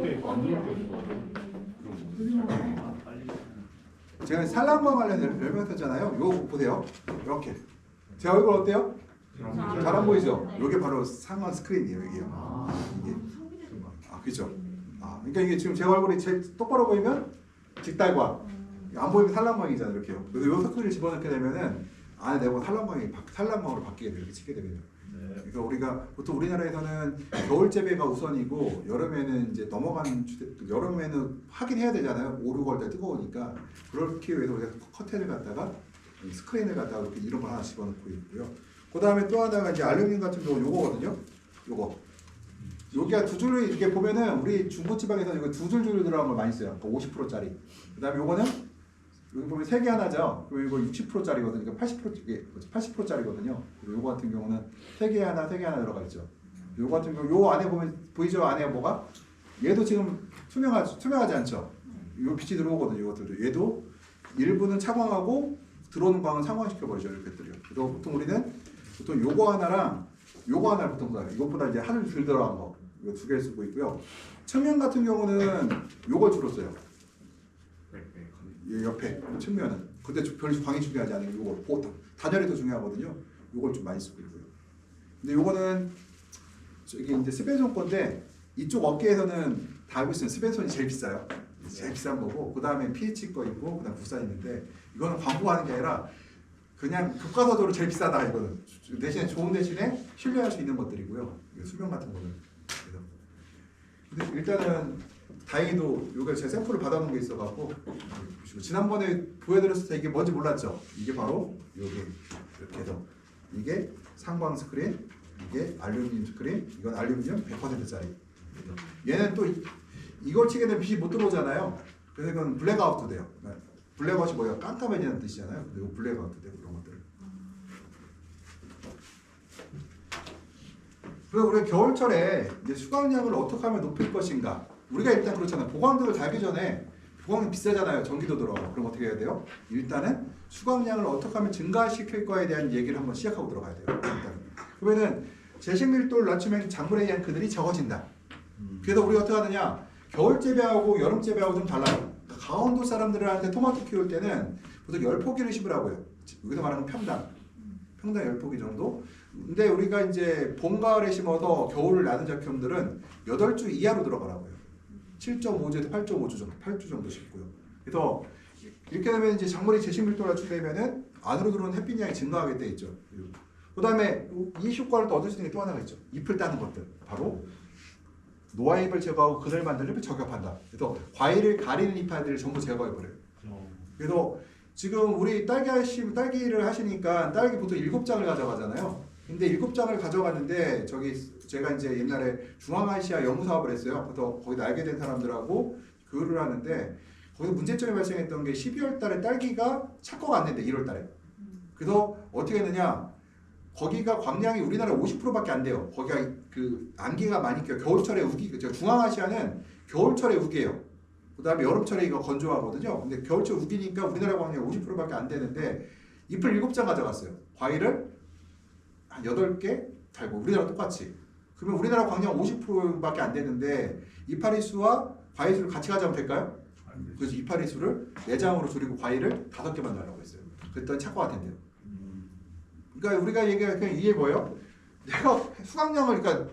옆에 있고 안 들어올 때 있고. 제가 산란과 관련 설명했잖아요. 요거 보세요. 이렇게 제 얼굴 어때요? 잘 안 보이죠? 이게 바로 상황 스크린이에요. 이게요. 이게 그렇죠. 그러니까 이게 지금 제 얼굴이 제일 똑바로 보이면 직달광, 안 보이면 산란광이잖아요. 이렇게요. 그래서 요 스크린을 집어넣게 되면은 안에 내고 산란광으로 바뀌게 돼요. 이렇게 치게 되면요. 그러니까 우리가 보통 우리나라에서는 겨울 재배가 우선이고 여름에는 이제 여름에는 하긴 해야 되잖아요. 5, 6월 때 뜨거우니까 그렇기 위해서 우리가 커튼을 갖다가 스크린을 갖다가 이렇게 이런 걸 하나 집어넣고 있고요. 그 다음에 또 하나가 이제 알루미늄 같은 경우 요거거든요. 여기가 두 줄이 이렇게 보면은 우리 중부지방에서 이거 두 줄 들어간 걸 많이 써요. 50%짜리. 그 다음에 요거는 여기 보면 3개 하나죠. 그리고 이거 60%짜리거든요. 그러니까 80%짜리거든요. 그리고 요거 같은 경우는 3개 하나 들어가 있죠. 요거 같은 경우 요 안에 보면 보이죠? 안에 뭐가? 얘도 지금 투명하지 않죠. 요 빛이 들어오거든요. 이것들도 얘도 일부는 차광하고 들어오는 광은 상광시켜 버리죠. 이렇게들요. 그래서 보통 우리는 요거 하나랑 요거 하나를 보통 써요. 이것보다 이제 하늘 덜 들어간 거. 이거 2개를 쓰고 있고요. 측면 같은 경우는 요걸 주로 써요. 얘 옆에 측면은 근데 별로 광이 중요하지 않아요. 요거 단열이 더 중요하거든요. 요걸 좀 많이 쓰고 있고요. 근데 요거는 이게 이제 스벤손 건데 이쪽 업계에서는 다 알고 있어요. 스벤손이 제일 비싸요. 제일 비싼 거고 그 다음에 PH 거 있고 그 다음 국산 있는데 이거는 광고하는 게 아니라 그냥 교과서적으로 제일 비싸다 이거는. 대신에 좋은 대신에 신뢰할 수 있는 것들이고요. 수명 같은 거는. 근데 일단은 다행히도 요게 제 샘플을 받아놓은 게 있어갖고 보시고 지난번에 보여드렸을 때 이게 뭔지 몰랐죠? 이게 바로 요게 이렇게 해서 이게 상광 스크린, 이게 알루미늄 스크린, 이건 알루미늄 100%짜리. 얘는 또 이걸 치게 되면 빛이 못 들어오잖아요. 그래서 이건 블랙아웃도 돼요. 블랙아웃이 뭐예요? 깜깜해지는 뜻이잖아요. 근데 이거 블랙아웃도 되고 그런 것들. 그리고 우리가 겨울철에 이제 수강량을 어떻게 하면 높일 것인가? 우리가 일단 그렇잖아요. 보강등을 달기 전에 보강등 비싸잖아요. 전기도 들어가고. 그럼 어떻게 해야 돼요? 일단은 수강량을 어떻게 하면 증가시킬 거에 대한 얘기를 한번 시작하고 들어가야 돼요. 일단. 그러면은 제식밀도를 낮추면 작물에 의한 그늘이 적어진다. 그래서 우리가 어떻게 하느냐? 겨울 재배하고 여름 재배하고 좀 달라요. 강원도 사람들한테 토마토 키울 때는 보통 10포기를 심으라고요. 여기서 말하는 평당 10포기 정도. 근데 우리가 이제 봄, 가을에 심어서 겨울을 나는 작품들은 8주 이하로 들어가라고요. 7.5주에서 8.5주 정도, 8주 정도 심고요. 그래서 이렇게 되면 이제 작물이 제식밀도가 낮추되면은 안으로 들어오는 햇빛 양이 증가하게 돼 있죠. 그 다음에 이 효과를 또 얻을 수 있는 게 또 하나가 있죠. 잎을 따는 것들. 바로 노화잎을 제거하고 그늘 만들려면 저격한다. 그래서 과일을 가리는 잎들을 전부 제거해버려요. 그래서 지금 우리 딸기를 하시니까 딸기 보통 7장을 가져가잖아요. 근데 7장을 가져갔는데 제가 이제 옛날에 중앙아시아 연구 사업을 했어요. 그래서 거기다 알게 된 사람들하고 교류를 하는데 거기서 문제점이 발생했던 게 12월 달에 딸기가 착과가 안 된대. 1월 달에. 그래서 어떻게 했느냐? 거기가 광량이 우리나라 50%밖에 안 돼요. 거기가 그 안개가 많이 껴요. 겨울철에 우기, 중앙아시아는 겨울철에 우기예요. 그 다음에 여름철에 이거 건조하거든요. 근데 겨울철 우기니까 우리나라 광량이 50%밖에 안 되는데 잎을 7장 가져갔어요. 과일을 한 8개 달고 우리나라 똑같이. 그러면 우리나라 광량 50%밖에 안 되는데 이파리 수와 과일 수를 같이 가져가면 될까요? 그래서 이파리 수를 4장으로 줄이고 과일을 5개만 달라고 했어요. 그랬더니 착과가 된대요. 그러니까 우리가 얘기할 그냥 이게 뭐예요? 내가 수강량을 그러니까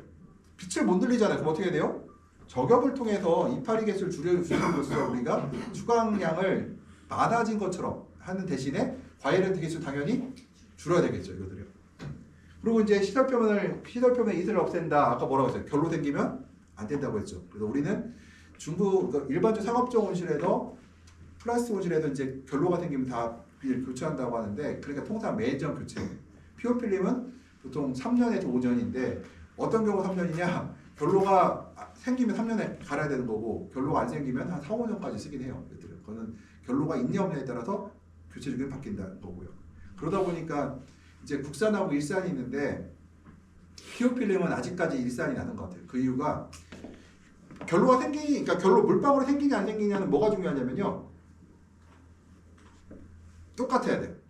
빛을 못 늘리잖아요. 그럼 어떻게 해야 돼요? 저격을 통해서 이파리 개수를 줄여줌으로써 우리가 수강량을 많아진 것처럼 하는 대신에 과일의 개수 당연히 줄여야 되겠죠. 이거들이요. 그리고 이제 시설표면의 이슬을 없앤다. 아까 뭐라고 했어요? 결로 생기면 안 된다고 했죠. 그래서 우리는 일반적 상업적 온실에도 플라스틱 온실에도 이제 결로가 생기면 다 비를 교체한다고 하는데 그러니까 통상 매년 교체. 피오필름은 보통 3년에서 5년인데 어떤 경우 3년이냐? 결로가 생기면 3년에 갈아야 되는 거고 결로가 안 생기면 한 4, 5년까지 쓰긴 해요. 그거는 결로가 있냐 없냐에 따라서 교체 주기는 바뀐다는 거고요. 그러다 보니까 이제 국산하고 일산이 있는데 피오필름은 아직까지 일산이 나는 것 같아요. 그 이유가 그러니까 결로 물방울이 생기냐 안 생기냐는 뭐가 중요하냐면요. 똑같아야 돼요.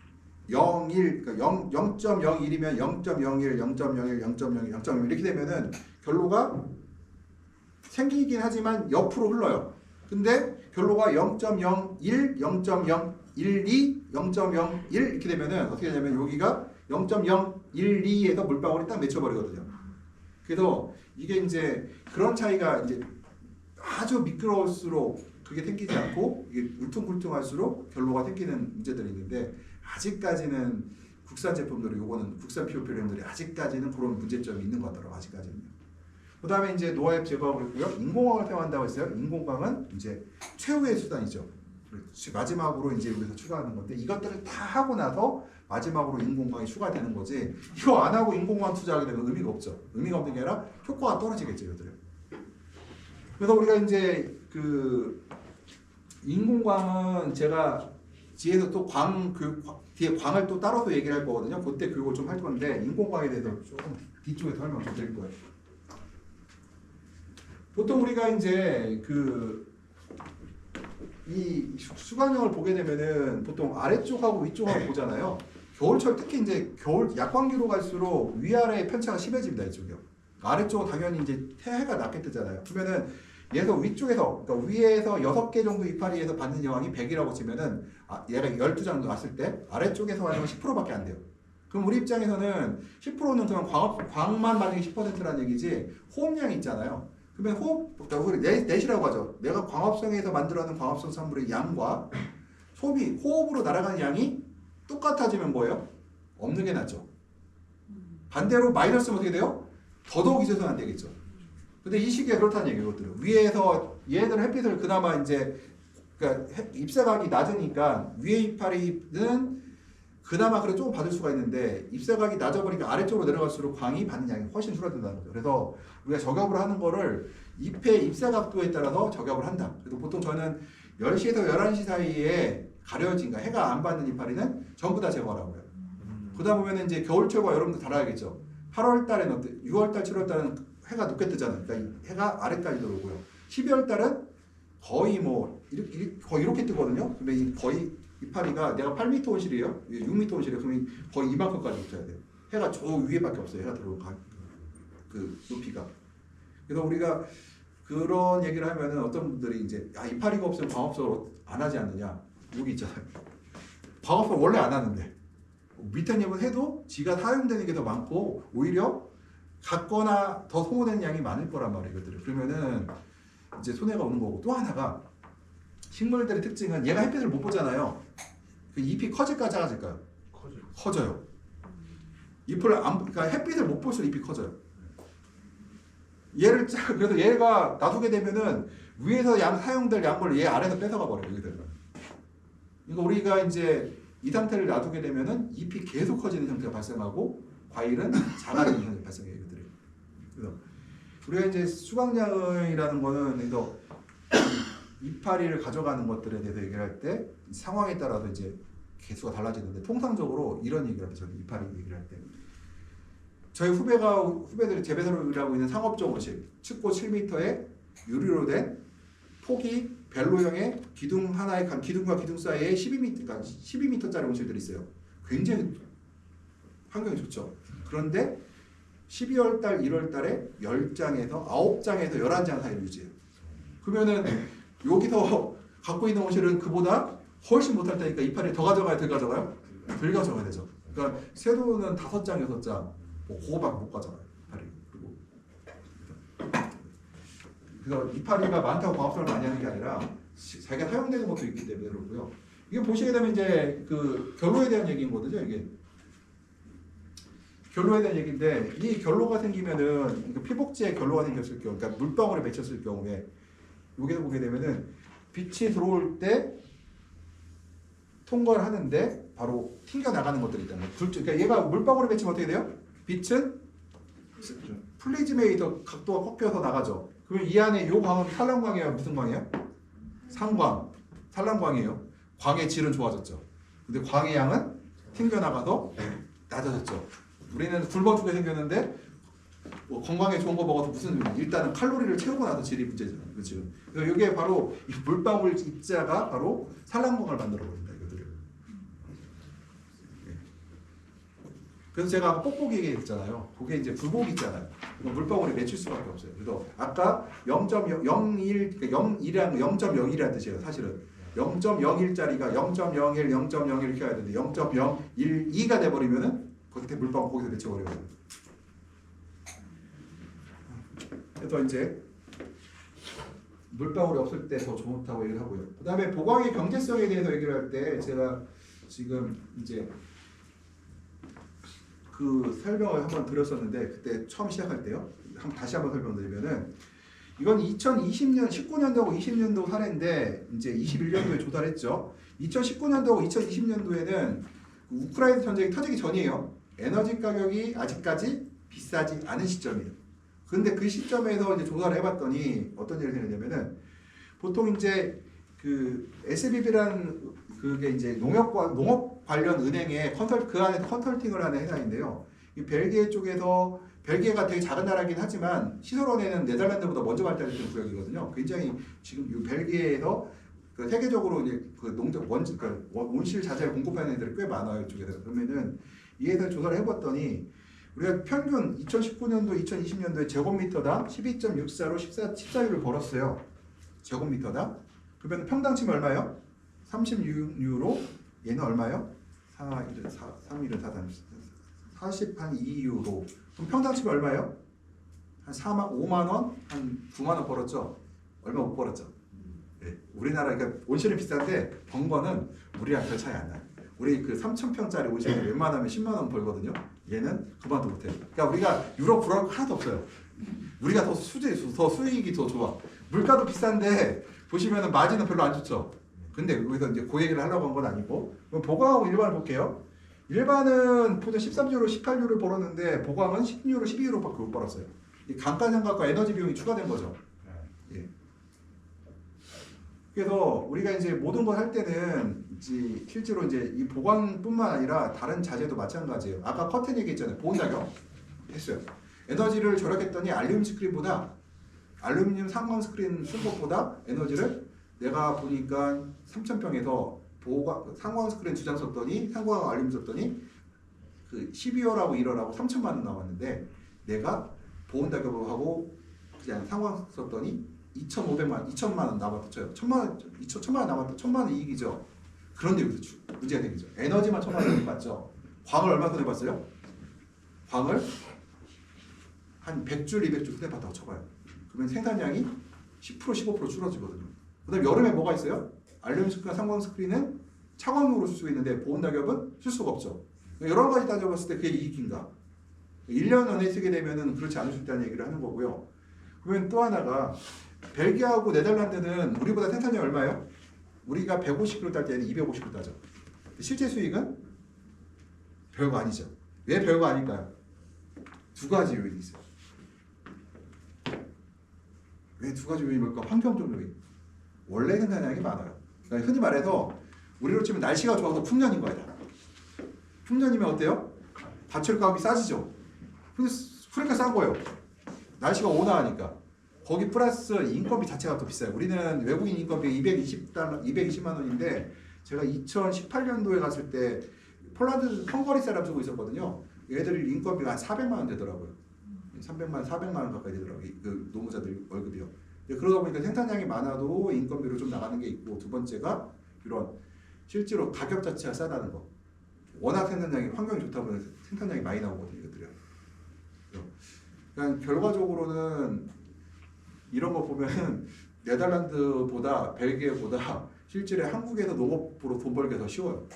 0.1, 그러니까 0.01이면 0.01, 0.01, 0.01, 0.01 이렇게 되면은 결로가 생기긴 하지만 옆으로 흘러요. 근데 결로가 0.01, 0.012, 0.01 이렇게 되면은 어떻게 되냐면 여기가 0.012에서 물방울이 딱 맺혀버리거든요. 그래서 이게 이제 그런 차이가 이제 아주 미끄러울수록 그게 생기지 않고 이게 울퉁불퉁할수록 결로가 생기는 문제들이 있는데 아직까지는 국산 제품들이 요거는 국산 PU 필름들이 아직까지는 그런 문제점이 있는 것 같더라고요. 아직까지는요. 그 다음에 이제 노화엽 제거하고 있고요. 인공광을 사용한다고 했어요. 인공광은 이제 최후의 수단이죠. 마지막으로 이제 여기서 추가하는 건데 이것들을 다 하고 나서 마지막으로 인공광이 추가되는 거지. 이거 안 하고 인공광 투자하게 되면 의미가 없죠. 의미가 없는 게 아니라 효과가 떨어지겠죠, 이것들은. 그래서 우리가 이제 그 인공광은 제가 뒤에서 또 뒤에 광을 또 따라서 얘기를 할 거거든요. 그때 교육을 좀 할 건데 인공광에 대해서 조금 뒤쪽에 설명 좀 드릴 거예요. 보통 우리가 이제 이 수광형을 보게 되면은 보통 아래쪽하고 위쪽하고 보잖아요. 겨울철 특히 이제 겨울 약광기로 갈수록 위아래의 편차가 심해집니다. 이쪽이요. 아래쪽은 당연히 이제 해가 낮게 뜨잖아요. 그러면은 얘서 위쪽에서 그러니까 위에서 6개 정도 이파리에서 받는 여왕이 100이라고 치면은 얘가 12장 정도 왔을 때 아래쪽에서 받는 건 10%밖에 안 돼요. 그럼 우리 입장에서는 10%는 그냥 광만 받는 게 10%라는 얘기지 호흡량이 있잖아요. 그러면 그러니까 우리 넷이라고 하죠. 내가 광합성에서 만들어낸 광합성 산물의 양과 호흡으로 날아가는 양이 똑같아지면 뭐예요? 없는 게 낫죠. 반대로 마이너스면 어떻게 돼요? 더더욱 있어서는 안 되겠죠. 근데 이 시기에 그렇다는 얘기예요. 이것들은. 위에서 얘들 햇빛을 그나마 이제 그러니까 입사각이 낮으니까 위에 이파리는 그나마 그래 조금 받을 수가 있는데 입사각이 낮아버리니까 아래쪽으로 내려갈수록 광이 받는 양이 훨씬 줄어든다는 거죠. 그래서 우리가 저격을 하는 거를 잎의 입사각도에 따라서 저격을 한다. 그래서 보통 저는 10시에서 11시 사이에 가려진 해가 안 받는 이파리는 전부 다 제거하라고요. 그러다 보면 이제 겨울철과 여름도 달아야겠죠. 8월 달에는 6월 달, 7월 달은 해가 높게 뜨잖아요. 그러니까 해가 아래까지 들어오고요. 12월 달은 거의 거의 이렇게 뜨거든요. 근데 거의 이파리가 내가 8m 온실이에요. 6m 온실이에요. 그러면 거의 이만큼까지 붙어야 돼요. 해가 저 위에밖에 없어요. 해가 들어오는 그 높이가. 그래서 우리가 그런 얘기를 하면은 어떤 분들이 이제 이파리가 없으면 광합성을 안 하지 않느냐. 여기 있잖아요. 광합성 원래 안 하는데 밑에님은 해도 지가 사용되는 게 더 많고 오히려 갖거나 더 소모되는 양이 많을 거란 말이에요. 이것들이. 그러면은 이제 손해가 오는 거고 또 하나가 식물들의 특징은 얘가 햇빛을 못 보잖아요. 그 잎이 커질까 작아질까요? 커져요. 그러니까 햇빛을 못 볼수록 잎이 커져요. 그래서 얘가 놔두게 되면은 위에서 사용될 양분을 얘 아래에서 뺏어가 버려요. 그러니까 우리가 이제 이 상태를 놔두게 되면은 잎이 계속 커지는 형태가 발생하고 과일은 작아지는 형태가 발생해요. 이것들이. 그래서 우리가 이제 수강량이라는 거는 그래서 이파리를 가져가는 것들에 대해서 얘기를 할 때 상황에 따라서 이제 개수가 달라지는데 통상적으로 이런 얘기를 하죠. 이파리 얘기를 할 때. 저희 후배들이 재배설을 하고 있는 상업적 온실, 측고 7m에 유리로 된 폭이 벨로형의 기둥 하나의 기둥과 기둥 사이에 12m짜리 온실들이 있어요. 굉장히 환경이 좋죠. 그런데 12월 달, 1월 달에 10장에서 9장에서 11장 사이를 유지해요. 그러면은 여기서 갖고 있는 온실은 그보다 훨씬 못할 테니까 이파리 더 가져가야 덜 가져가요? 덜 가져가야 되죠. 그러니까 세도는 5장, 6장 그거밖에 못 가져가요. 이파리. 그래서 이파리가 많다고 광합성을 많이 하는 게 아니라 자기가 사용되는 것도 있기 때문에 그렇고요. 이게 보시게 되면 이제 그 결로에 대한 얘기거든요. 이게 결로에 대한 얘기인데 이 결로가 생기면은 피복지에 결로가 생겼을 경우, 그러니까 물방울에 맺혔을 경우에 여기서 보게 되면은 빛이 들어올 때 통과를 하는데 바로 튕겨 나가는 것들이 있다는 거예요. 그러니까 얘가 물방울에 맺히면 어떻게 돼요? 빛은 플리즘에 더 각도가 꺾여서 나가죠. 그러면 이 안에 이 광은 산란광이에요? 무슨 광이에요? 산광. 산란광이에요. 광의 질은 좋아졌죠. 근데 광의 양은 튕겨나가서 낮아졌죠. 우리는 굶어죽게 생겼는데 건강에 좋은 거 먹어서 일단은 칼로리를 채우고 나서 질이 문제잖아요. 그렇죠? 그래서 이게 바로 이 물방울 입자가 바로 산란광을 만들어 버린다. 이거들을. 그래서 제가 아까 뽁뽁이 얘기했잖아요. 그게 이제 굴곡이 있잖아요. 이거 물방울이 맺힐 수밖에 없어요. 그래서 아까 0.01, 그러니까 0이라는 0.01이라는 뜻이에요. 사실은 0.01짜리가 0.01, 0.01 이렇게 해야 되는데 0.012가 돼버리면은 그때 물방울 거기서 맺혀버리거든요. 그래서 이제 물방울이 없을 때 더 좋다고 얘기를 하고요. 그 다음에 보강의 경제성에 대해서 얘기를 할 때 제가 지금 이제 그 설명을 한번 드렸었는데 그때 처음 시작할 때요. 다시 한번 설명드리면은 이건 2020년 19년도하고 20년도 사례인데 이제 21년도에 조달했죠. 2019년도하고 2020년도에는 우크라이나 전쟁이 터지기 전이에요. 에너지 가격이 아직까지 비싸지 않은 시점이에요. 근데 그 시점에서 이제 조사를 해봤더니 어떤 일이 생기냐면은 보통 이제 그 SBB라는 그게 이제 농업 관련 은행의 그 안에 컨설팅을 하는 회사인데요. 이 벨기에 쪽에서 벨기에가 되게 작은 나라긴 하지만 시설원에는 네덜란드보다 먼저 발달했던 구역이거든요. 굉장히 지금 이 벨기에에서 그 세계적으로 이제 그 농장 온실 자재를 공급하는 애들이 꽤 많아요. 이쪽에서. 그러면은 이 회사를 조사를 해봤더니 우리가 평균 2019년도, 2020년도에 제곱미터당 12.64로 14유를 벌었어요. 제곱미터당. 그러면 평당치면 얼마예요? 36유로. 얘는 얼마예요? 3일은 다 42유로. 그럼 평당치면 얼마예요? 한 5만 원? 한 9만 원 벌었죠? 얼마 못 벌었죠? 네. 우리나라 그러니까 온실은 비싼데 번 거는 우리랑 별 차이 안 나요. 우리 그 3,000평짜리 온실은 웬만하면 10만 원 벌거든요. 얘는 그만도 못해요. 그러니까 우리가 유럽 불알 하나도 없어요. 우리가 더 수익이 더 좋아. 물가도 비싼데 보시면은 마진은 별로 안 좋죠. 근데 여기서 이제 그 얘기를 하려고 한 건 아니고 그럼 보강하고 일반을 볼게요. 일반은 보통 13유로, 18유를 벌었는데 보강은 10유로, 12유로밖에 못 벌었어요. 이 감가상각과 에너지 비용이 추가된 거죠. 예. 그래서 우리가 이제 모든 걸 할 때는 이제 실제로 이제 이 보강뿐만 아니라 다른 자재도 마찬가지예요. 아까 커튼 얘기했잖아요. 보온 자격 했어요. 에너지를 절약했더니 알루미늄 상광 스크린 쓴 것보다 에너지를 내가 보니까 3,000평에서 상광 스크린 2장 썼더니 상광 알루미늄 썼더니 그 12월하고 1월하고 3천만 원 나왔는데 내가 보온 자격하고 그냥 상광 썼더니 2,500만 원 남았죠. 1,000만 원 남았다. 1,000만 원 이익이죠. 그런데 여기서 문제가 생기죠. 에너지만 1,000만 원 받죠. 광을 얼마 손해 봤어요? 광을 한 100줄, 200줄 손해 봤다고 쳐봐요. 그러면 생산량이 10%, 15% 줄어지거든요. 그다음 여름에 뭐가 있어요? 알루미늄 스크린, 상광 스크린은 차광용으로 쓸 수 있는데 보온 낙엽은 쓸 수가 없죠. 여러 가지 따져봤을 때 그게 이익인가? 1년 안에 쓰게 되면은 그렇지 않을 수 있다는 얘기를 하는 거고요. 그러면 또 하나가 벨기에하고 네덜란드는 우리보다 생산량이 얼마예요? 우리가 150kg 딸 때는 250kg 따죠. 실제 수익은 별거 아니죠. 왜 별거 아닐까요? 두 가지 요인이 있어요. 왜 두 가지 요인이 뭘까? 환경적 요인. 원래 생산량이 많아요. 그러니까 흔히 말해서 우리로 치면 날씨가 좋아서 풍년인 거야. 풍년이면 어때요? 다철 가격이 싸지죠. 그러니까 싼 거예요. 날씨가 온화하니까. 거기 플러스 인건비 자체가 더 비싸요. 우리는 외국인 인건비 220만 원인데 제가 2018년도에 갔을 때 폴란드 헝가리 사람 쓰고 있었거든요. 얘들이 인건비가 한 400만 원 되더라고요. 400만 원 가까이 되더라고요. 그 노무자들 월급이요. 그러다 보니까 생산량이 많아도 인건비로 좀 나가는 게 있고 두 번째가 이런 실제로 가격 자체가 싸다는 거. 워낙 생산량이 환경이 좋다 보니 생산량이 많이 나오거든요. 이것들이요. 그러니까 결과적으로는 이런 거 보면 네덜란드보다 벨기에보다 실제로 한국에서 농업으로 돈 벌기 더 쉬워요.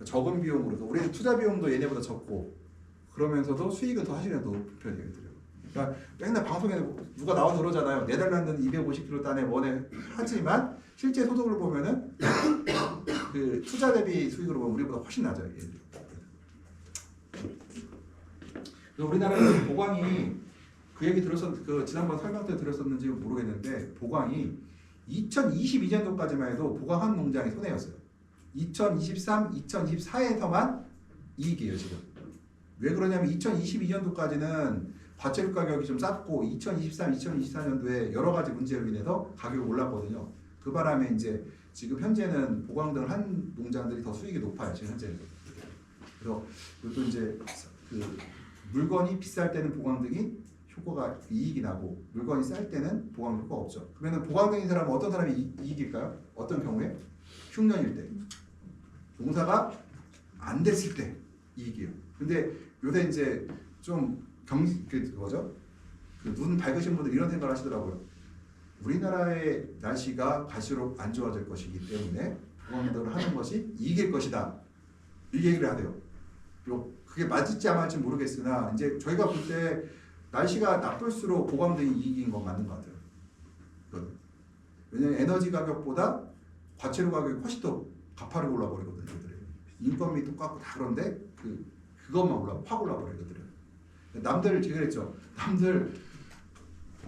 적은 비용으로. 우리는 투자 비용도 얘네보다 적고 그러면서도 수익은 더 사실은 더 높은 편이에요. 그러니까 맨날 방송에 누가 나와서 그러잖아요. 네덜란드는 250kg 단에 원에 하지만 실제 소득을 보면은 그 투자 대비 수익으로 보면 우리보다 훨씬 낮아요. 우리나라는 보강이 그 얘기 그 지난번 설명 때 들었었는지 모르겠는데 보강이 2022년도까지만 해도 보강한 농장이 손해였어요. 2023, 2024에서만 이익이에요 지금. 왜 그러냐면 2022년도까지는 과체류 가격이 좀 쌌고 2023, 2024년도에 여러 가지 문제로 인해서 가격이 올랐거든요. 그 바람에 이제 지금 현재는 보강 등을 한 농장들이 더 수익이 높아요. 지금 현재는. 그래서 또 이제 그 물건이 비쌀 때는 보강등이 효과가 이익이 나고 물건이 쌀 때는 보강 효과가 없죠. 그러면 보강등인 사람은 어떤 사람이 이익일까요? 어떤 경우에? 흉년일 때. 농사가 안 됐을 때 이익이에요. 근데 요새 이제 좀 뭐죠? 그 눈 밝으신 분들 이런 생각을 하시더라고요. 우리나라의 날씨가 갈수록 안 좋아질 것이기 때문에 보강등을 하는 것이 이익일 것이다. 이 얘기를 하대요. 그게 맞을지 안 맞을지 모르겠으나 이제 저희가 볼 때 날씨가 나쁠수록 보강등이 이익인 건 맞는 것 같아요. 왜냐하면 에너지 가격보다 과체료 가격이 훨씬 더 가파르게 올라버리거든요. 인건비 똑같고 다 그런데 그것만 확 올라버리거든요. 남들 제가 그랬죠.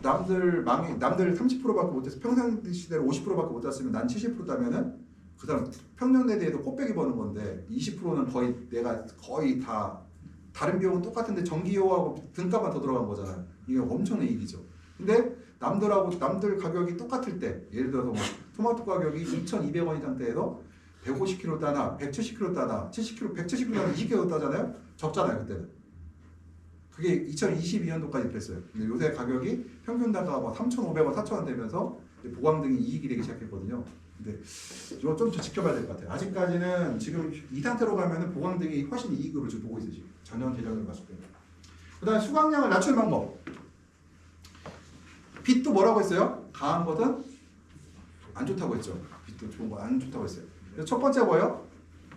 남들 30%밖에 못해서 평상시대로 50%밖에 못 땄으면 난 70% 따면은 그 다음 평년에 대해서 꽃배기 버는 건데 20%는 거의 내가 거의 다 다른 비용은 똑같은데 전기요하고 등값만 더 들어간 거잖아요. 이게 엄청난 이익이죠. 근데 남들 가격이 똑같을 때 예를 들어서 뭐 토마토 가격이 2,200원이 상태에서 150kg 따나 170kg 따나 70kg, 170kg 따나 20kg 따잖아요. 적잖아요 그때는. 그게 2022년도까지 그랬어요. 근데 요새 가격이 평균 단가가 뭐 3,500원, 4,000원 되면서 보강등이 이익이 되기 시작했거든요. 근데 이거 좀 더 지켜봐야 될 것 같아요. 아직까지는 지금 이 상태로 가면은 보강등이 훨씬 이익으로 지금 보고 있어요. 지금 전년 대전으로 봤을 때. 그다음에 수강량을 낮추는 방법. 빛도 뭐라고 했어요? 강한 것은 안 좋다고 했죠. 빛도 좋은 거 안 좋다고 했어요. 그래서 첫 번째 뭐예요?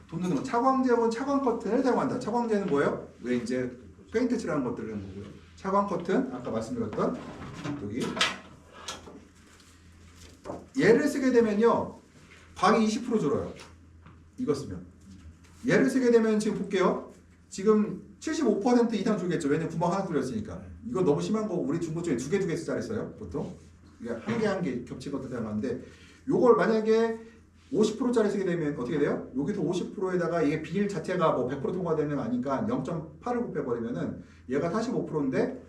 돈 드는 거. 차광제본 차광 커튼을 사용한다. 차광제는 뭐예요? 왜 이제 페인트 칠하는 것들을 하는 거고요. 차광 커튼 아까 말씀드렸던 여기 얘를 쓰게 되면요 광이 20% 줄어요. 이거 쓰면 얘를 쓰게 되면 지금 볼게요. 지금 75% 이상 줄겠죠. 왜냐면 구멍 하나 뚫렸으니까. 이거 너무 심한 거 우리 중고 중에 두 개짜리 써요 보통. 이게 한 개 겹친 것도 사용하는데 요걸 만약에 50%짜리 쓰게 되면 어떻게 돼요? 여기서 50%에다가 이게 비닐 자체가 뭐 100% 통과되는 거 아니까 0.8을 곱해버리면은 얘가 45%인데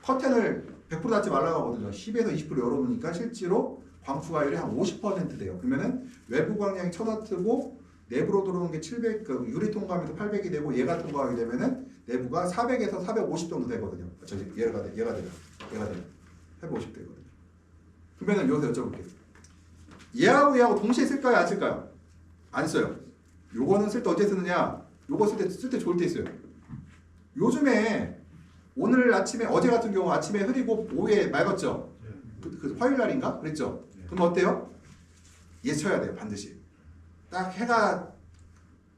커튼을 100% 닫지 말라고 하거든요. 10에서 20% 열어놓으니까 실제로 광수가율이 한 50% 돼요. 그러면은 외부 광량이 1000W고 내부로 들어오는 게 700, 그 유리 통과하면서 800이 되고 얘가 통과하게 되면은 내부가 400에서 450 정도 되거든요. 얘가 되면 450 되거든요. 그러면은 여기서 여쭤볼게요. 얘하고 동시에 쓸까요? 안 쓸까요? 안 써요. 요거는 쓸 때 언제 쓰느냐? 요거 쓸 때 좋을 때 있어요. 요즘에 오늘 아침에 어제 같은 경우 아침에 흐리고 오후에 맑았죠? 그 화요일 날인가? 그랬죠? 그럼 어때요? 얘 쳐야 돼요. 반드시. 딱 해가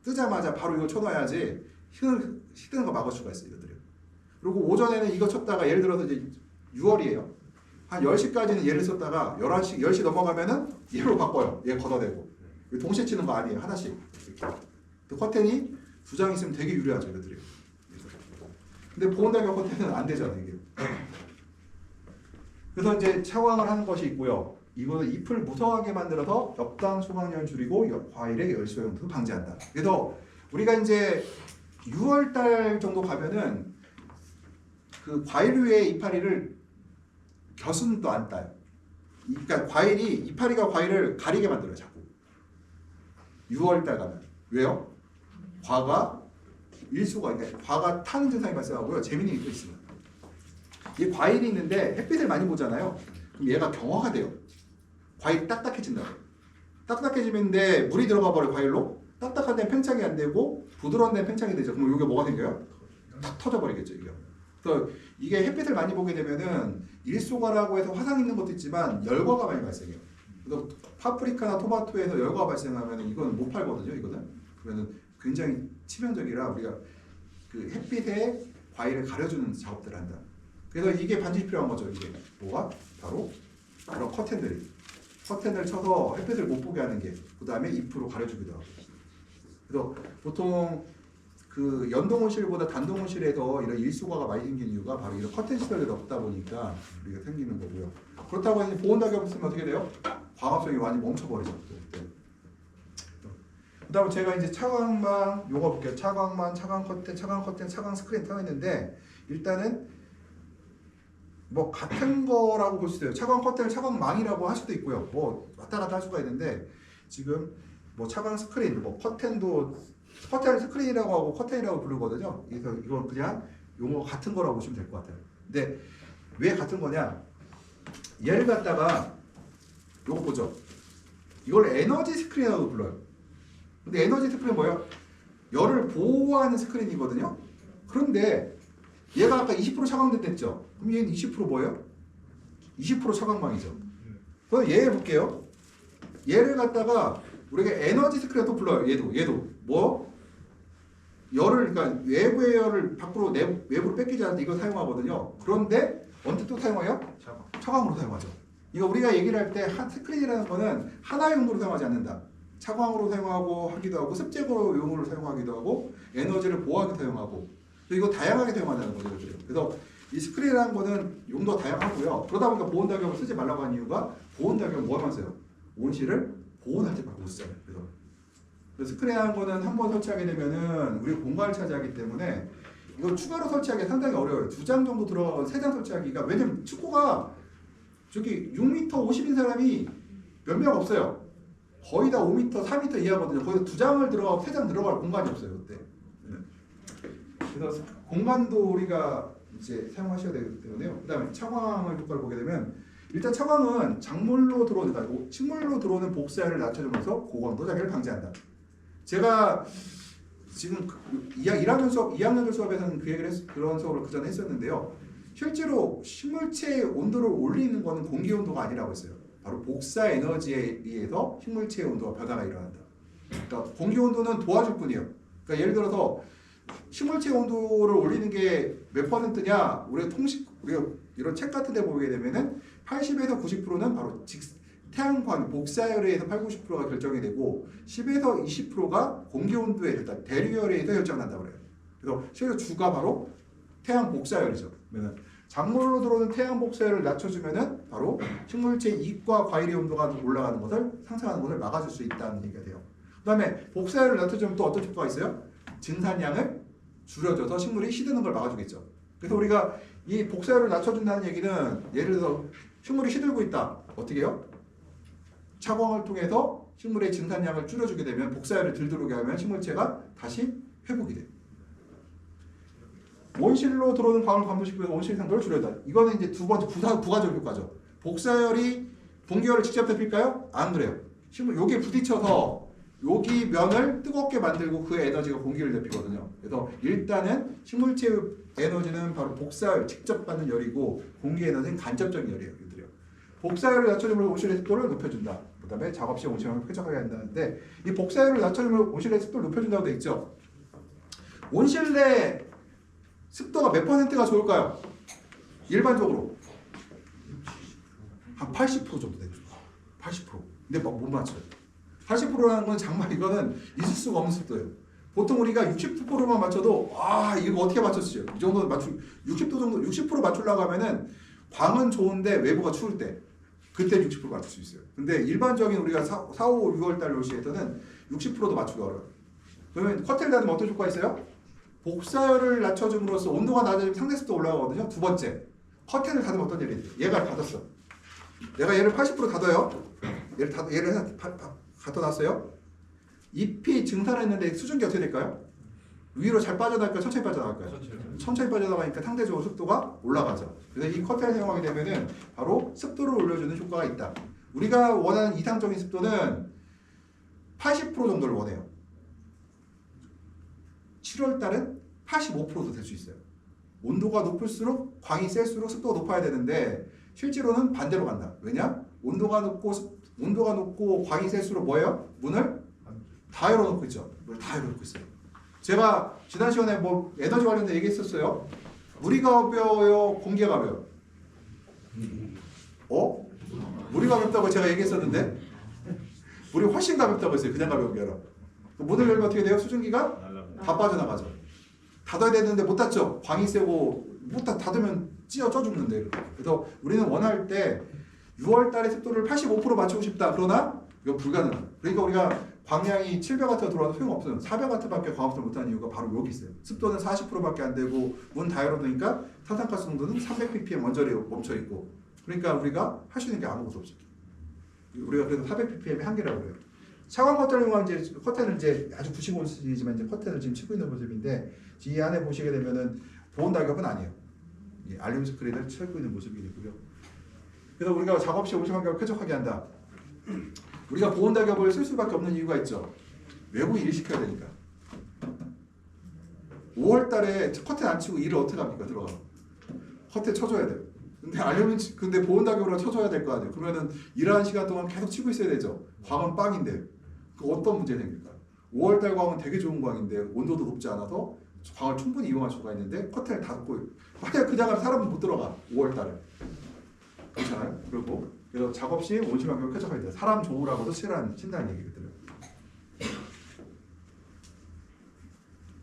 뜨자마자 바로 이거 쳐놔야지 시드는 거 막을 수가 있어요. 이것들이. 그리고 오전에는 이거 쳤다가 예를 들어서 이제 6월이에요. 한 10시까지는 얘를 썼다가 10시 넘어가면은 얘로 바꿔요. 얘 걷어내고. 동시에 치는 거 아니에요. 하나씩. 이렇게. 또 커튼이 2장 있으면 되게 유리하죠. 이것들이. 근데 보온달걀 커튼은 안 되잖아요. 이게. 그래서 이제 차광을 하는 것이 있고요. 이거는 잎을 무성하게 만들어서 옆당 수강량을 줄이고 과일의 열소용도 방지한다. 그래서 우리가 이제 6월달 정도 가면은 그 과일류의 이파리를 벼슬은 또 안 따요. 그러니까 이파리가 과일을 가리게 만들어요. 자꾸. 6월달 가면. 왜요? 과가 일소가, 그러니까 과가 타는 증상이 발생하고요. 재미있는 게 또 있어요. 이 과일이 있는데 햇빛을 많이 보잖아요. 그럼 얘가 경화가 돼요. 과일이 딱딱해진다고. 딱딱해지는데 물이 들어가 버려 과일로. 딱딱한 데는 팽창이 안 되고 부드러운 데는 팽창이 되죠. 그럼 이게 뭐가 생겨요? 탁 터져버리겠죠. 이게. 그래서 이게 햇빛을 많이 보게 되면은 일소가라고 해서 화상 있는 것도 있지만 열과가 많이 발생해요. 그래서 파프리카나 토마토에서 열과가 발생하면 이건 못 팔거든요. 이거는. 그러면 굉장히 치명적이라 우리가 그 햇빛에 과일을 가려주는 작업들을 한다. 그래서 이게 반드시 필요한 거죠. 이게 뭐가? 바로 이런 커튼을 쳐서 햇빛을 못 보게 하는 게 그 다음에 잎으로 가려주기도 하고. 그래서 보통 그 연동온실보다 단동온실에서 이런 일소가가 많이 생기는 이유가 바로 이런 커튼 시설이 없다 보니까 우리가 생기는 거고요. 그렇다고 해서 보온달걀 쓰면 어떻게 돼요? 광합성이 많이 멈춰버리죠. 그 다음에 제가 이제 차광망 요거 볼게요. 차광망, 차광커튼, 차광 스크린 타있는데 일단은 뭐 같은 거라고 볼 수도 있어요. 차광 커튼을 차광망이라고 할 수도 있고요. 뭐 왔다 갔다 할 수가 있는데 지금 뭐 차광 스크린, 뭐 커튼도 커튼 스크린이라고 하고 커튼이라고 부르거든요. 그래서 이건 그냥 용어 같은 거라고 보시면 될 것 같아요. 근데 왜 같은 거냐? 얘를 갖다가 요거 보죠. 이걸 에너지 스크린이라고 불러요. 근데 에너지 스크린은 뭐예요? 열을 보호하는 스크린이거든요. 그런데 얘가 아까 20% 차광됐댔죠? 그럼 얘는 20% 뭐예요? 20% 차광망이죠. 그럼 얘 볼게요. 얘를 갖다가 우리가 에너지 스크린도 불러요. 얘도 뭐? 열을 그러니까 외부의 열을 밖으로 외부로 뺏기지 않는데 이거 사용하거든요. 그런데 언제 또 사용해요? 차광으로 사용하죠. 이거 우리가 얘기를 할 때 스크린이라는 거는 하나의 용도로 사용하지 않는다. 차광으로 사용하고 하기도 하고 습제거 용으로 사용하기도 하고 에너지를 보호하기 사용하고 이거 다양하게 사용한다는 거죠. 그래서 이 스크린이라는 거는 용도가 다양하고요. 그러다 보니까 보온다격을 쓰지 말라고 하는 이유가 보온다격은 뭐만 써요? 온실을 보온하지 말고 쓰잖아요. 그래서 스크린이라는 거는 한번 설치하게 되면은 우리 공간을 차지하기 때문에 이거 추가로 설치하기 상당히 어려워요. 2장 정도 들어가고 3장 설치하기가 왜냐면 축구가 저기 6m 50인 사람이 몇 명 없어요. 거의 다 5m, 4m 이하거든요. 거기서 2장을 들어가고 3장 들어갈 공간이 없어요. 그때. 그래서 공간도 우리가 이제 사용하셔야 되기 때문에요. 그 다음에 차광을 효과를 보게 되면 일단 차광은 작물로 들어오는 식물로 들어오는 복사열을 낮춰주면서 고강도 자기를 방지한다. 제가 지금 2학년들 수업에서는 그 얘기를 그런 수업을 그 전에 했었는데요. 실제로 식물체의 온도를 올리는 것은 공기 온도가 아니라고 했어요. 바로 복사 에너지에 의해서 식물체의 온도가 변화가 일어난다. 그러니까 공기 온도는 도와줄 뿐이에요. 그러니까 예를 들어서 식물체 온도를 올리는 게 몇 %냐? 우리가 이런 책 같은 데 보게 되면은 80에서 90%는 바로 태양광 복사열에 의해서 80~90%가 결정이 되고 10에서 20%가 공기 온도에 의해서 대류열에 의해서 결정난다고 그래요. 그래서 실제로 주가 바로 태양 복사열이죠. 그러면 작물로 들어오는 태양 복사열을 낮춰주면은 바로 식물체 잎과 과일의 온도가 올라가는 것을 상승하는 것을 막아줄 수 있다는 얘기가 돼요. 그다음에 복사열을 낮춰주면 또 어떤 효과가 있어요? 증산량을 줄여줘서 식물이 시드는 걸 막아주겠죠. 그래서 우리가 이 복사열을 낮춰준다는 얘기는 예를 들어서 식물이 시들고 있다. 어떻게 해요? 차광을 통해서 식물의 증산량을 줄여주게 되면 복사열을 덜 들어오게 하면 식물체가 다시 회복이 돼요. 온실로 들어오는 광을 감소시키면서 온실 상도를 줄여다. 이거는 이제 두 번째 부가적 효과죠. 복사열이 동기열을 직접 데필까요? 안 그래요. 식물 여기에 부딪혀서 여기 면을 뜨겁게 만들고 그 에너지가 공기를 데피거든요. 그래서 일단은 식물체의 에너지는 바로 복사열 직접 받는 열이고 공기 에너지는 간접적인 열이에요. 복사열을 낮춰주면 온실의 습도를 높여준다. 그 다음에 작업 시 온실을 쾌적하게 한다는데 이 복사열을 낮춰주면 온실의 습도를 높여준다고 되어 있죠. 온실 내 습도가 몇 %가 좋을까요? 일반적으로 한 80% 정도 되죠. 80%. 근데 못 맞춰요. 80%라는 건 정말 이거는 있을 수가 없는 습도예요. 보통 우리가 60%만 맞춰도 이거 어떻게 맞췄어요? 이 정도 60% 정도 60% 맞추려고 하면은 광은 좋은데 외부가 추울 때 그때 60% 맞출 수 있어요. 근데 일반적인 우리가 4, 5, 6월 달 날씨에서는 60%도 맞추기 어려워요. 그러면 커튼을 닫으면 어떤 효과가 있어요? 복사열을 낮춰줌으로써 온도가 낮아지면 상대 습도 올라가거든요. 두 번째, 커튼을 닫으면 어떤 일이 돼요? 얘가 닫았어. 내가 얘를 80% 닫아요. 얘를 해서 닫아놨어요. 잎이 증산했는데 수증기 어떻게 될까요? 위로 잘 빠져나갈까요? 천천히 빠져나갈까요? 천천히 빠져나가니까 상대적으로 습도가 올라가죠. 그래서 이 커튼을 사용하게 되면은 바로 습도를 올려주는 효과가 있다. 우리가 원하는 이상적인 습도는 80% 정도를 원해요. 7월 달은 85%도 될 수 있어요. 온도가 높을수록 광이 셀수록 습도가 높아야 되는데 실제로는 반대로 간다. 왜냐? 온도가 높고 광이 셀수록 뭐예요? 문을 다 열어놓고 있죠. 문을 다 열어놓고 있어요. 제가 지난 시간에 뭐 에너지 관련된 얘기했었어요. 물이 가벼워요? 공기가 가벼워요? 물이 가볍다고 제가 얘기했었는데 물이 훨씬 가볍다고 했어요. 그냥 가벼운 게 아니라. 문을 열면 어떻게 돼요? 수증기가 다 빠져나가죠. 닫아야 되는데 못 닫죠. 광이 세고 못 닫으면 쪄 죽는데. 그래서 우리는 원할 때 6월 달에 습도를 85% 맞추고 싶다. 그러나 이거 불가능해요. 그러니까 우리가 광량이 700W 들어와도 소용없어요. 400W밖에 광합성을 못하는 이유가 바로 여기 있어요. 습도는 40%밖에 안 되고 문 다 열어놓으니까 탄산가스 농도는 300ppm 원자리에 멈춰 있고 그러니까 우리가 할 수 있는 게 아무것도 없죠. 우리가 그래서 400ppm의 한계라고 그래요. 차광 커튼을 이용한 이제 커튼을 이제 아주 95시지만 이제 커튼을 지금 치고 있는 모습인데 이 안에 보시게 되면은 보온 낙엽은 아니에요. 예, 알루미늄 스크린을 치고 있는 모습이 되고요. 그래서 우리가 작업 시 온실 환경을 쾌적하게 한다. 우리가 보온 낙엽을 쓸 수밖에 없는 이유가 있죠. 외부 일을 시켜야 되니까. 5월달에 커튼 안 치고 일을 어떻게 합니까? 들어가. 커튼 쳐줘야 돼요. 근데 보온 낙엽으로 쳐줘야 될 거 아니에요. 그러면은 일하는 시간 동안 계속 치고 있어야 되죠. 광은 빵인데 그 어떤 문제 생길까? 5월달 광은 되게 좋은 광인데 온도도 높지 않아서 광을 충분히 이용할 수가 있는데 커튼을 닫고 만약 그냥 하면 사람은 못 들어가. 5월달에 그렇잖아요. 그리고 그래서 작업 시 온실 환경을 쾌적하게 돼요. 사람 좋으라고도 친다는 얘기거든요.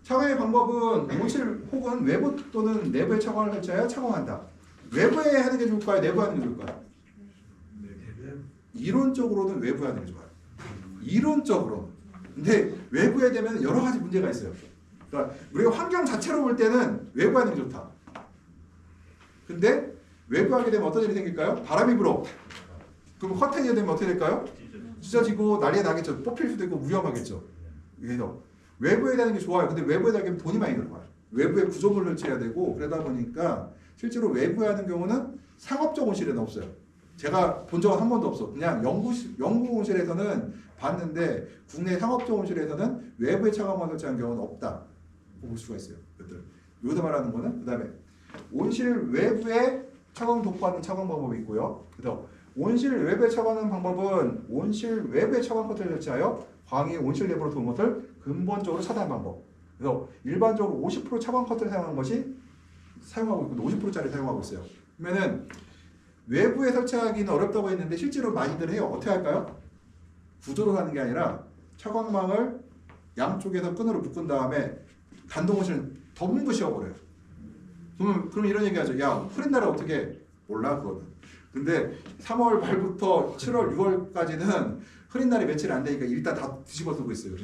차광의 방법은 온실 혹은 외부 또는 내부에 차광을 설치하여 차광한다. 외부에 하는 게 좋을까요? 내부에 하는 게 좋을까요? 이론적으로는 외부에 하는 게 좋아요. 이론적으로. 근데 외부에 되면 여러 가지 문제가 있어요. 그러니까 우리가 환경 자체로 볼 때는 외부에 하는 게 좋다. 근데 외부하게 되면 어떤 일이 생길까요? 바람이 불어. 그럼 커튼이 되면 어떻게 될까요? 찢어지고 난리가 나겠죠. 뽑힐 수도 있고 위험하겠죠. 그래서 외부에 다는 게 좋아요. 근데 외부에 다니면 돈이 많이 들어가요. 외부에 구조물을 설치해야 되고 그러다 보니까 실제로 외부에 하는 경우는 상업적 온실에는 없어요. 제가 본 적은 한 번도 없어. 그냥 연구 온실에서는 봤는데 국내 상업적 온실에서는 외부에 차광만 설치한 경우는 없다. 볼 수가 있어요. 여기서 말하는 거는 그 다음에 온실 외부에 차광 독과하는 차광 방법이 있고요. 그래서 온실 외부에 차광하는 방법은 온실 외부에 차광 커튼을 설치하여 광이 온실 내부로 들어오는 것을 근본적으로 차단하는 방법. 그래서 일반적으로 50% 차광 커튼을 사용하는 것이 사용하고 있고 50%짜리 사용하고 있어요. 그러면은 외부에 설치하기는 어렵다고 했는데 실제로 많이들 해요. 어떻게 할까요? 구조로 하는 게 아니라 차광망을 양쪽에서 끈으로 묶은 다음에 단동 온실을 덮는 씌워버려요. 그럼 이런 얘기 하죠. 야, 흐린 날은 어떻게 몰라 그거는. 근데 3월 말부터 7월 6월까지는 흐린 날이 며칠 안 되니까 일단 다 뒤집어 쓰고 있어요.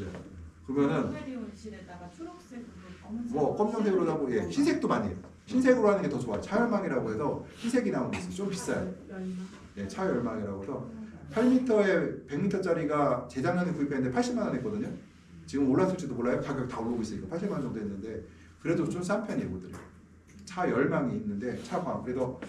그러면은 온실에다가 초록색으로 뭐 검정색으로 하고 예, 흰색도 많이 해요. 흰색으로 하는 게 더 좋아요. 차열망이라고 해서 흰색이 나오는 게 있어요. 좀 비싸요. 예, 차열망이라고 해서 8m에 100m짜리가 재작년에 구입했는데 80만 원 했거든요. 지금 올랐을지도 몰라요. 가격 다 오르고 있으니까 80만 원 정도 했는데 그래도 좀 싼 편이에요. 그들이. 차열망이 있는데 차광. 그래서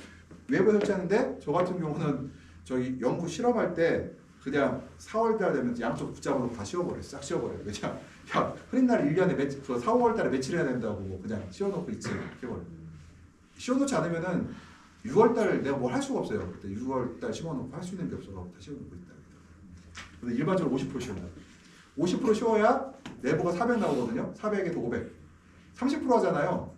외부에 설치하는데 저 같은 경우는 저희 연구 실험할 때 그냥 4월달 되면 양쪽 붙잡아놓고 다 씌워버려요. 싹 씌워버려요. 왜냐? 야, 흐린 날 1년에 4, 5월달에 며칠 해야 된다고 그냥 씌워놓고 있지. 해버려요. 씌워놓지 않으면은 6월달 내가 뭘 할 수가 없어요. 그때 6월달 씌워놓고 할 수 있는 게 없어서 다 씌워놓고 있다. 근데 일반적으로 50% 씌워놔요. 50% 씌워야 내부가 400 나오거든요. 400에서 500. 30% 하잖아요.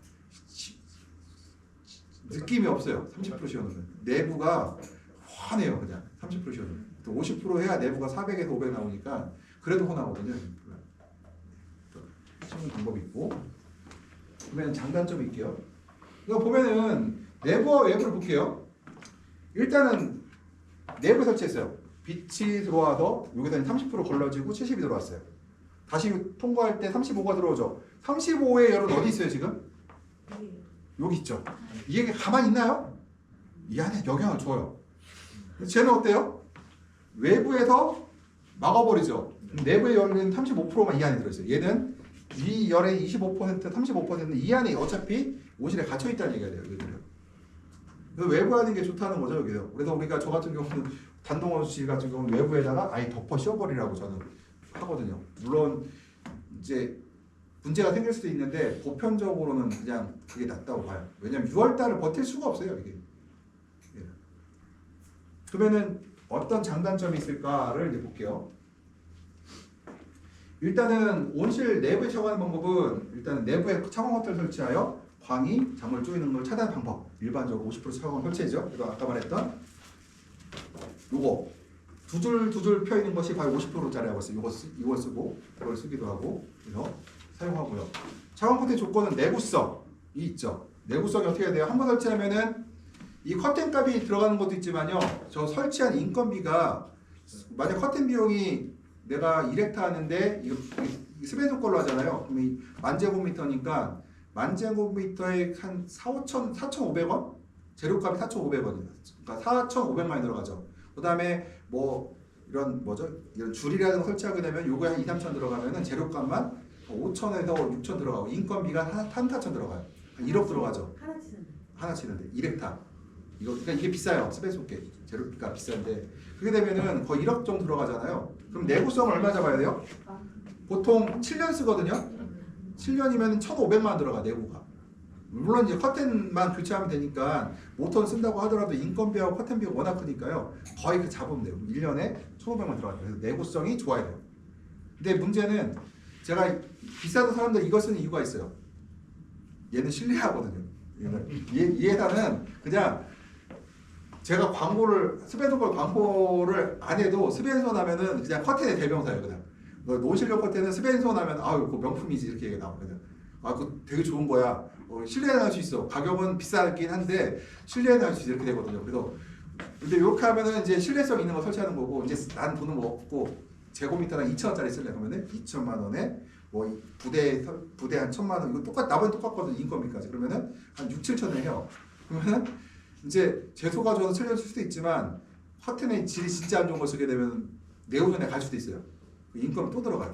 느낌이 없어요. 30% 씌워놓으면. 내부가 환해요. 그냥 30% 씌워놓으면. 50% 해야 내부가 400에서 500 나오니까 그래도 혼나거든요. 씌우는 방법이 있고. 그러면 장단점이 있게요. 이거 보면은 내부와 외부를 볼게요. 일단은 내부 설치했어요. 빛이 들어와서 여기서는 30% 걸러지고 70이 들어왔어요. 다시 통과할 때 35가 들어오죠. 35의 열은 어디 있어요 지금? 여기 있죠. 이게 가만히 있나요? 이 안에 영향을 줘요. 쟤는 어때요? 외부에서 막아버리죠. 내부의 열은 35%만 이 안에 들어있어요. 얘는 이 열의 25%, 35%는 이 안에 어차피 온실에 갇혀있다는 얘기가 돼요. 그래서 외부에 하는 게 좋다는 거죠. 여기서. 그래서 우리가 저 같은 경우는 단동온실 같은 경우는 외부에다가 아예 덮어 씌워버리라고 저는 하거든요. 물론 이제 문제가 생길 수도 있는데 보편적으로는 그냥 그게 낫다고 봐요. 왜냐면 6월달을 버틸 수가 없어요. 이게. 예. 그러면은 어떤 장단점이 있을까를 이제 볼게요. 일단은 온실 내부에 차광하는 방법은 일단은 내부에 차광 커튼을 설치하여 광이 장을 쪼이는 걸 차단하는 방법. 일반적으로 50% 차광을 설치해죠. 그리고 아까 말했던 요거 두 줄 펴 있는 것이 바로 50%짜리라고 했어요. 이걸 쓰고 이걸 쓰기도 하고 그래서 사용하고요. 차광 커튼의 조건은 내구성이 있죠. 내구성이 어떻게 해야 돼요? 한번 설치하면은 이 커튼 값이 들어가는 것도 있지만요. 저 설치한 인건비가 만약 커튼 비용이 내가 1헥타 하는데 이거 스베돈 걸로 하잖아요. 그럼 이 1000제곱미터니까 1000제곱미터에 한 4,500원? 재료값이 4,500원이에요. 그러니까 4,500만이 들어가죠. 그 다음에 뭐 이런 뭐죠? 이런 줄이라는 거 설치하게 되면 요거 한 2, 3천 들어가면은 재료값만 5천에서 6천 들어가고 인건비가 한 4천 들어가요. 한 1억 들어가죠. 하나 치는데. 하나 치는데 2렉타. 이거 그러니까 이게 비싸요. 스페이스오케 재료가 비싼데 그렇게 되면은 거의 1억 정도 들어가잖아요. 그럼 내구성을 얼마 잡아야 돼요? 보통 7년 쓰거든요. 7년이면 1,500만 원 들어가 내구가. 물론 이제 커튼만 교체하면 되니까 모터를 쓴다고 하더라도 인건비하고 커튼비가 워낙 크니까요. 거의 그 잡으면 돼요. 1년에 1,500만 들어가요. 그래서 내구성이 좋아야 돼요. 근데 문제는 제가 비싸던 사람들 이거 쓰는 이유가 있어요. 얘는 신뢰하거든요. 이 회사는 그냥 제가 스벤손 광고를 안 해도 스벤손 하면은 그냥 커튼의 대명사예요. 그냥 노실력 커튼은 스벤손 하면 아유 그 명품이지 이렇게 나오거든요. 아 그 되게 좋은 거야. 신뢰할 수 있어. 가격은 비싸긴 한데 신뢰할 수 있어 이렇게 되거든요. 그래서 근데 이렇게 하면은 이제 신뢰성 있는 거 설치하는 거고 이제 난 돈은 뭐 없고 제곱미터당 2,000원짜리 쓸래 그러면은 2천만 원에 뭐 부대 한 1,000만 원 이거 나머지 똑같거든 인건비까지 그러면은 한 6, 7천에 해요. 그러면은 이제 재소 가져와서 틀려줄 수도 있지만 커튼의 질이 진짜 안 좋은 걸 쓰게 되면 내구성에 갈 수도 있어요. 인건비 또 들어가요.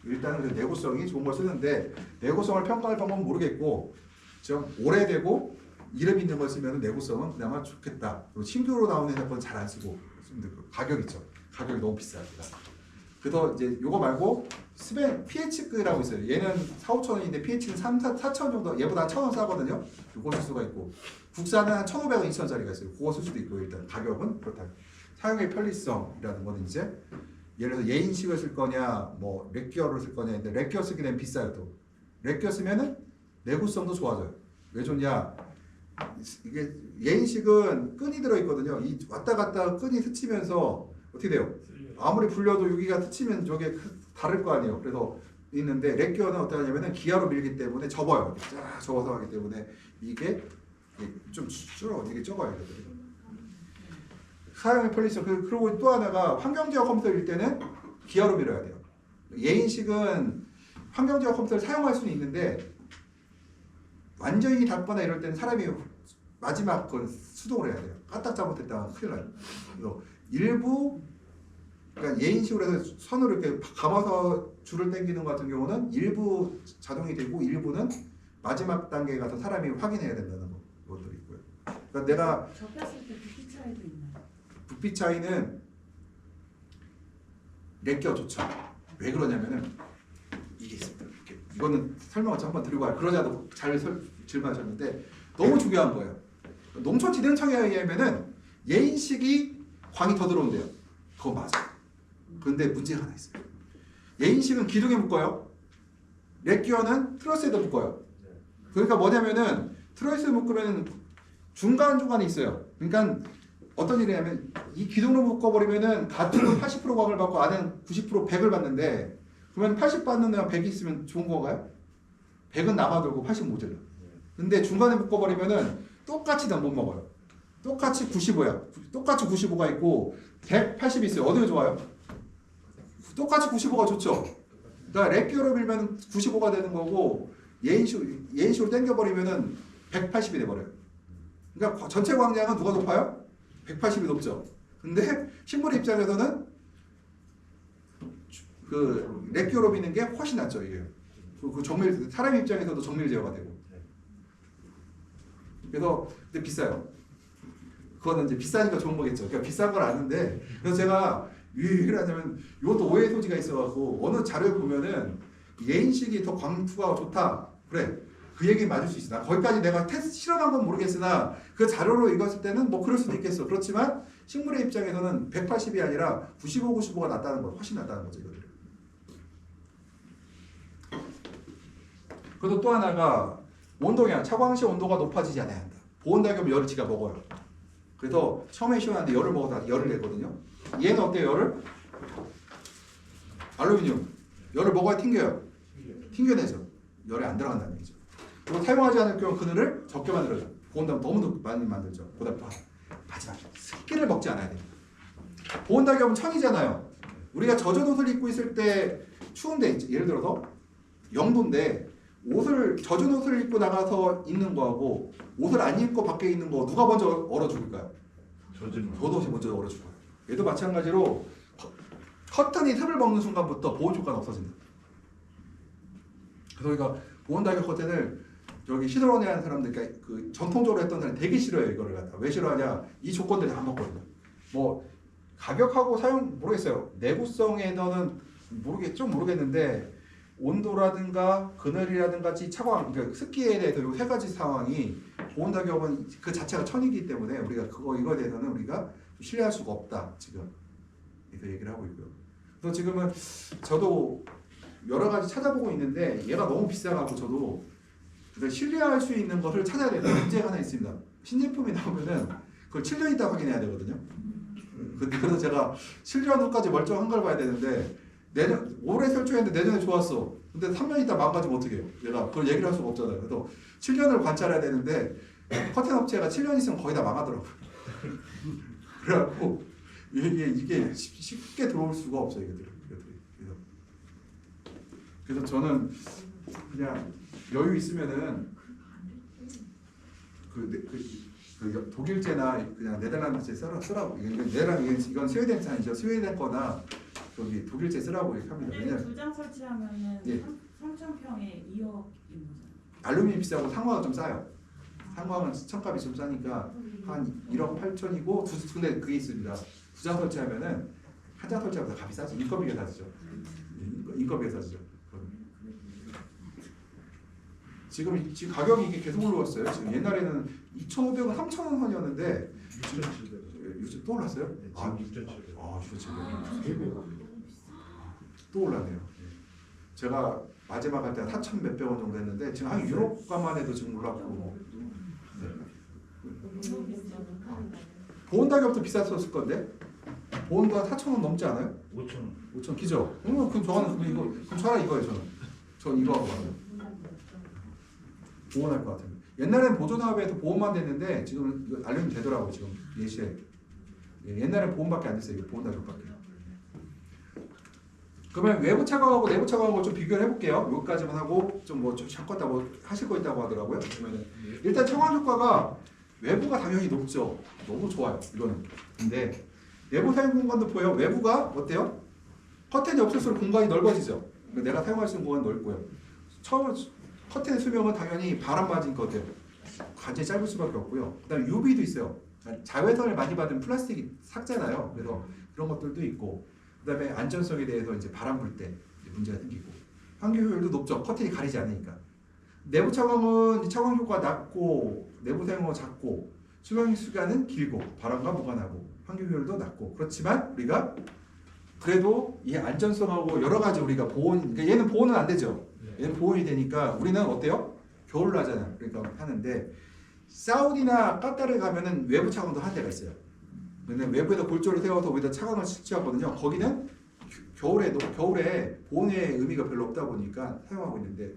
일단은 그 내구성이 좋은 걸 쓰는데 내구성을 평가할 방법은 모르겠고 좀 오래되고 이름 있는 걸 쓰면 내구성은 그나마 좋겠다. 그리고 신규로 나오는 회사건 잘 안 쓰고 가격 있죠. 가격이 너무 비쌉니다. 그래서 이제 요거 말고 PH급이라고 있어요. 얘는 4, 5천 원인데 PH는 3, 4천 정도 얘보다 1,000원 싸거든요. 요거 쓸 수가 있고 국산은 한 1,500원, 2,000원짜리가 있어요. 그거 쓸 수도 있고 일단 가격은 그렇다. 사용의 편리성이라는 거는 이제 예를 들어서 예인식을 쓸 거냐 뭐 렉기어를 쓸 거냐 근데 렉기어 쓰게 되면 비싸요. 또 렉기어 쓰면은 내구성도 좋아져요. 왜 좋냐 이게 예인식은 끈이 들어있거든요. 이 왔다 갔다 끈이 스치면서 어떻게 돼요? 아무리 불려도 여기가 스치면 저게 다를 거 아니에요. 그래서 있는데 렉기어는 어떻게 하냐면은 기아로 밀기 때문에 접어요. 쫙 접어서 하기 때문에 이게 좀 줄어 이게 적어요. 사용의 편리성 그리고 또 하나가 환경제어 컴퓨터일 때는 기아로 밀어야 돼요. 예인식은 환경제어 컴퓨터를 사용할 수는 있는데 완전히 닫거나 이럴 때는 사람이 마지막 건 수동을 해야 돼요. 까딱 잘못했다가 큰일 나요. 그래서 일부 그러니까 예인식으로 해서 선으로 이렇게 감아서 줄을 당기는 것 같은 경우는 일부 자동이 되고 일부는 마지막 단계에 가서 사람이 확인해야 된다는 것들이 있고요. 그러니까 내가 접혔을 때 부피 차이도 있나요? 부피 차이는 렉기어 좋죠. 왜 그러냐면은 이게 있습니다. 이렇게. 이거는 설명을 한번 드리고 와요. 그러자도 잘 질문하셨는데 너무 중요한 거예요. 농촌진흥청에 의하면은 예인식이 광이 더 들어온대요. 그거 맞아. 그런데 문제가 하나 있어요. 예인식은 기둥에 묶어요. 렉기어는 트러스에도 묶어요. 그러니까 뭐냐면은 트러스에 묶으면 중간중간에 있어요. 그러니까 어떤 일이 냐면 이 기둥으로 묶어버리면은 가쪽은 80% 광을 받고 안에는 90% 100을 받는데 그러면 80 받는 애가 100이 있으면 좋은 건가요? 100은 남아돌고 80 모자라. 근데 중간에 묶어버리면은 똑같이 다 못 먹어요. 똑같이 95야. 똑같이 95가 있고 180이 있어요. 어디가 좋아요? 똑같이 95가 좋죠. 그러니까 렉기어로 밀면 95가 되는 거고 예인식으로 당겨버리면은 180이 돼버려요. 그러니까 전체 광량은 누가 높아요? 180이 높죠. 근데 식물 입장에서는 그 렉기어로 미는 게 훨씬 낫죠. 이게 그 정밀 사람 입장에서도 정밀 제어가 되고. 그래서 근데 비싸요. 그거는 이제 비싸니까 좋은 거겠죠. 그러니까 비싼 걸 아는데 그래서 제가 왜 하냐면 이것도 오해 소지가 있어갖고 어느 자료를 보면은 예인식이 더 광투가 좋다. 그래. 그 얘기 맞을 수 있어. 나 거기까지 내가 테스트 실험한 건 모르겠으나 그 자료로 읽었을 때는 뭐 그럴 수도 있겠어. 그렇지만 식물의 입장에서는 180이 아니라 95, 95가 낫다는 거, 훨씬 낫다는 거죠. 이거를. 그리고 또 하나가 온도량, 차광시 온도가 높아지지 않아야 한다. 보온닭이면 열을 지가 먹어요. 그래서 처음에 시원한데 열을 먹어서 열을 내거든요. 얘는 어때요? 열을? 알루미늄. 열을 먹어야 튕겨요. 튕겨내죠. 열이 안 들어간다는 얘기죠. 그리고 사용하지 않을 경우 그늘을 적게 만들어요. 보온닭 너무 많이 만들죠. 보다 마지막 습기를 먹지 않아야 됩니다. 보온닭이면 천이잖아요. 우리가 젖은 옷을 입고 있을 때 추운데 예를 들어서 0도인데 젖은 옷을 입고 나가서 있는 거하고 옷을 안 입고 밖에 있는 거 누가 먼저 얼어 죽을까요? 젖은 옷이 먼저 얼어 죽어요. 얘도 마찬가지로 커튼이 틈을 먹는 순간부터 보온 효과는 없어진다. 그래서 우리가 보온 달격 커튼을 저기 시도론에 하는 사람들, 그러니까 그 전통적으로 했던 사람이 되게 싫어요. 이거를 갖다. 왜 싫어하냐? 이 조건들이 안 맞거든요. 뭐 가격하고 사용 모르겠어요. 내구성에서는 좀 모르겠는데 온도라든가 그늘이라든가 차광, 그러니까 습기에 대해서 이 세 가지 상황이 보온 달격은 그 자체가 천이기 때문에 우리가 이거에 대해서는 우리가 신뢰할 수가 없다 지금. 그래서 얘기를 하고 있고요. 그래서 지금은 저도 여러 가지 찾아보고 있는데 얘가 너무 비싸가지고 저도 그래서 신뢰할 수 있는 것을 찾아야 되는 문제가 하나 있습니다. 신제품이 나오면은 그걸 7년 있다 확인해야 되거든요. 그래서 제가 7년 후까지 멀쩡한 걸 봐야 되는데 올해 설정했는데 내년에 좋았어. 근데 3년 있다 망가지면 어떻게 해요? 얘가 그걸 얘기를 할 수가 없잖아요. 그래서 7년을 관찰해야 되는데 커튼 업체가 7년 있으면 거의 다 망하더라고요. 그래갖고 이게 쉽게 들어올 수가 없어요. 그래서 저는 그냥 여유 있으면은 그 독일제나 그냥 네덜란드제 쓰라고. 이건 스웨덴 차이죠. 스웨덴 거나 저기 독일제 쓰라고 이렇게 합니다. 왜냐면 두장 설치하면은 예. 3,000평에 2억인 거잖아요. 알루미늄 비싸고 상화가 좀 싸요. 상화는 시청값이 좀 싸니까 한 1억 8천이고 근데 그게 있습니다. 두 장 설치하면은 한 장 설치하면 값이 싸죠. 인건비가 싸지죠. 인건비가 싸지죠. 지금 가격이 이게 계속 올라왔어요. 지금 옛날에는 2,500원, 3,000원 선이었는데 6,700원 또 올랐어요? 네, 지금 6,700원. 아, 6,700원. 또 올랐네요. 제가 마지막 할 때 4,000 몇백 원 정도 했는데 지금 한 유로가만 해도 지금 올랐고. 보온 가격도 비쌌었을 건데 보온도 한 4,000원 넘지 않아요? 5,000원. 5,000 기죠? 그럼 저는 그럼 차라리 이거예요. 전 이거 하고 가요. 보온할 것 같아요. 옛날엔 보존사업에서 보온만 됐는데 지금 이거 알루미늄 되더라고요. 지금 예시에. 옛날엔 보온밖에 안 됐어요. 보온 가격밖에. 그러면 외부 차광하고 내부 차광하고 좀 비교를 해볼게요. 여기까지만 하고 좀 뭐 잠깐 뭐 하실 거 있다고 하더라고요. 그러면은 일단 차광 효과가 외부가 당연히 높죠. 너무 좋아요. 이거는. 근데 내부 사용 공간도 보여. 외부가 어때요? 커튼이 없을수록 공간이 넓어지죠. 내가 사용할 수 있는 공간이 넓고요. 처음 커튼의 수명은 당연히 바람 맞은 것 같아요. 굉장히 짧을 수밖에 없고요. 그다음에 UV도 있어요. 자외선을 많이 받은 플라스틱이 삭잖아요. 그래서 그런 것들도 있고, 그다음에 안전성에 대해서 이제 바람 불 때 문제가 생기고, 환기 효율도 높죠. 커튼이 가리지 않으니까. 내부 차광은 차광 효과가 낮고 내부 사용은 작고 수명 시간은 길고 바람과 무관하고 환기 효율도 낮고, 그렇지만 우리가 그래도 이 안전성하고 여러 가지 우리가 보온, 그러니까 얘는 보온은 안 되죠. 얘는 보온이 되니까 우리는 어때요? 겨울 나잖아요. 그러니까 하는데 사우디나 까따르 가면은 외부 차광도 한 대가 있어요. 근데 외부에다 골조를 세워서 거기다 차광을 설치하거든요. 거기는 겨울에 보온의 의미가 별로 없다 보니까 사용하고 있는데